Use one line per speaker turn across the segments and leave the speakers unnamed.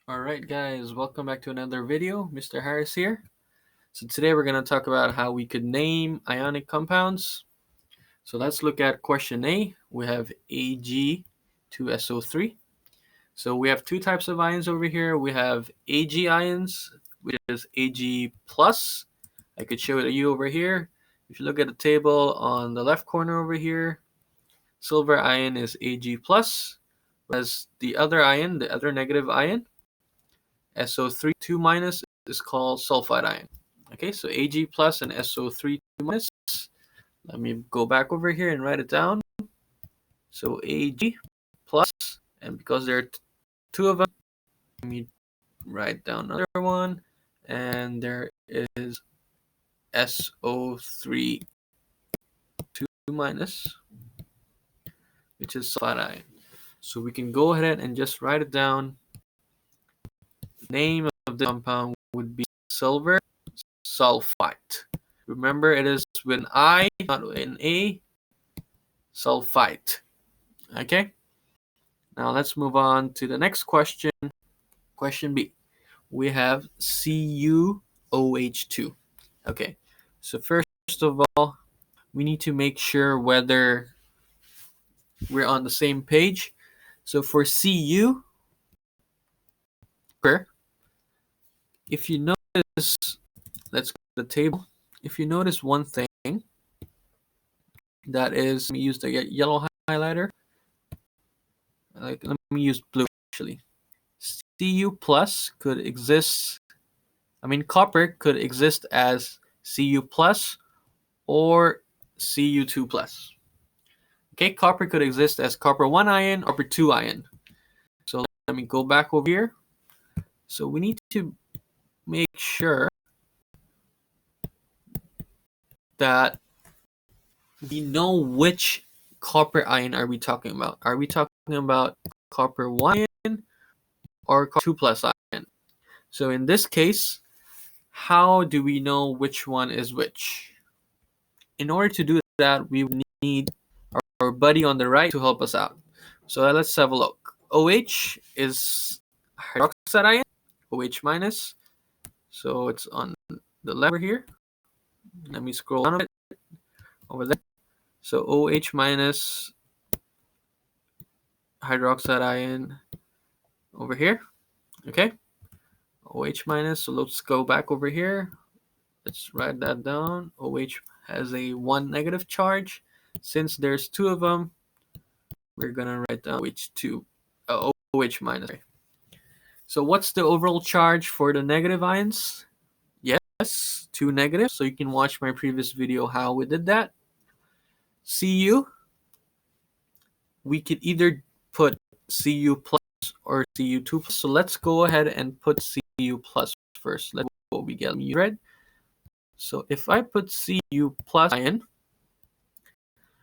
Alright guys, welcome back to another video. Mr. Harris here. So today we're going to talk about how we could name ionic compounds. So let's look at question A. We have Ag2SO3. So we have two types of ions over here. We have Ag ions, which is Ag plus. I could show it to you over here. If you look at the table on the left corner over here, silver ion is Ag plus, whereas the other ion, the other negative ion, SO3 2 minus, is called sulfide ion. Okay, so Ag plus and SO3 2 minus. Let me go back over here and write it down. So Ag plus, and because there are two of them, let me write down another one, and there is SO3 2 minus, which is sulfide ion. So we can go ahead and just write it down. Name of the compound would be silver sulfite. Remember, it is with an I, not an A. Sulfite. Okay. Now let's move on to the next question. Question B. We have CuOH2. Okay. So first of all, we need to make sure whether we're on the same page. So for Cu, if you notice, let's go to the table. If you notice one thing, that is, let me use the yellow highlighter. Let me use blue actually. Cu plus could exist, copper could exist as Cu plus or Cu2 plus. Okay, copper could exist as copper 1 ion or copper 2 ion. So let me go back over here. So we need to make sure that we know which copper ion are we talking about. Are we talking about copper 1 ion or copper 2 plus ion? So in this case, how do we know which one is which? In order to do that, we need our buddy on the right to help us out. So let's have a look. OH is hydroxide ion, OH minus. So it's on the left here. Let me scroll down a bit over there. So OH minus hydroxide ion over here. Okay. OH minus. So let's go back over here. Let's write that down. OH has a 1 negative charge. Since there's two of them, we're gonna write down OH minus. So what's the overall charge for the negative ions? Yes, 2 negative. So you can watch my previous video how we did that. Cu, we could either put Cu plus or Cu2 plus. So let's go ahead and put Cu plus first. Let's see what we get. Red. So if I put Cu plus ion,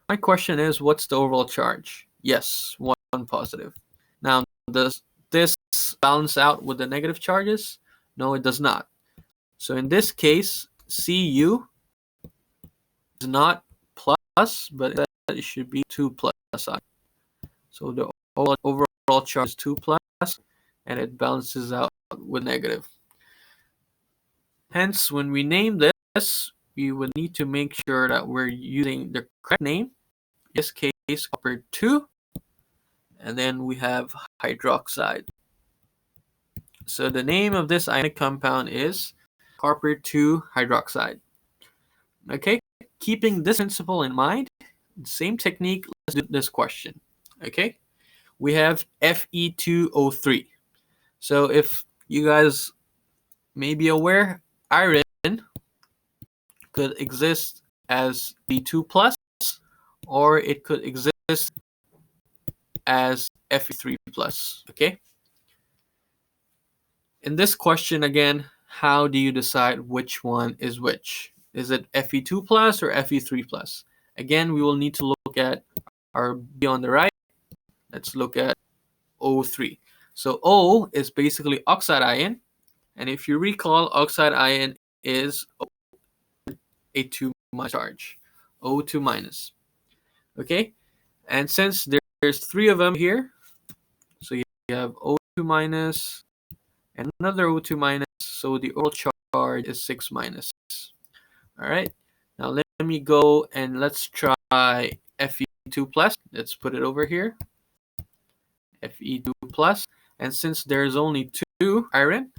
my question is, what's the overall charge? Yes, 1 positive. Now, does this balance out with the negative charges? No, it does not. So in this case, Cu is not plus, but it should be 2 plus ion. So the overall charge is 2 plus, and it balances out with negative. Hence, when we name this, we would need to make sure that we're using the correct name. In this case, copper 2, and then we have hydroxide. So the name of this ionic compound is copper 2 hydroxide. Okay, keeping this principle in mind, same technique, let's do this question. Okay, we have Fe2O3. So if you guys may be aware, iron could exist as Fe2 plus, or it could exist as Fe3 plus. Okay. In this question again, how do you decide which one is which? Is it Fe2 plus or Fe3 plus? Again, we will need to look at our B on the right. Let's look at O3. So O is basically oxide ion, and if you recall, oxide ion is a 2 minus charge, O2 minus. Okay, and since there's 3 of them here, so you have O2 minus, and another O2 minus, so the overall charge is 6 minus. All right, now let me go and let's try Fe2 plus. Let's put it over here, Fe2 plus, and since there's only 2 iron,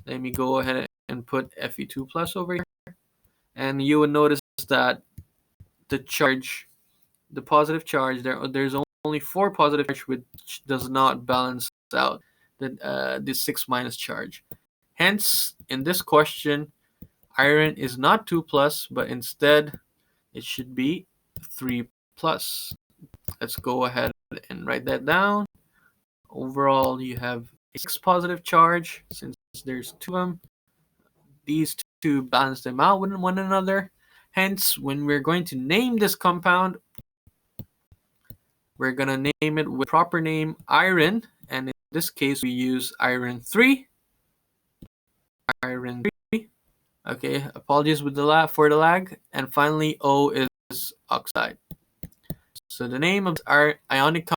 let me go ahead and put Fe2 plus over here, and you would notice that the charge, the positive charge, there's only 4 positive charge, which does not balance out the 6 minus charge. Hence, in this question, iron is not 2 plus, but instead it should be 3 plus. Let's go ahead and write that down. Overall, you have a 6 positive charge. Since there's 2 of them, these 2 balance them out with one another. Hence, when we're going to name this compound, we're going to name it with proper name iron, and in this case we use iron 3. Iron 3. Okay, apologies with the for the lag. And finally, O is oxide. So the name of our ionic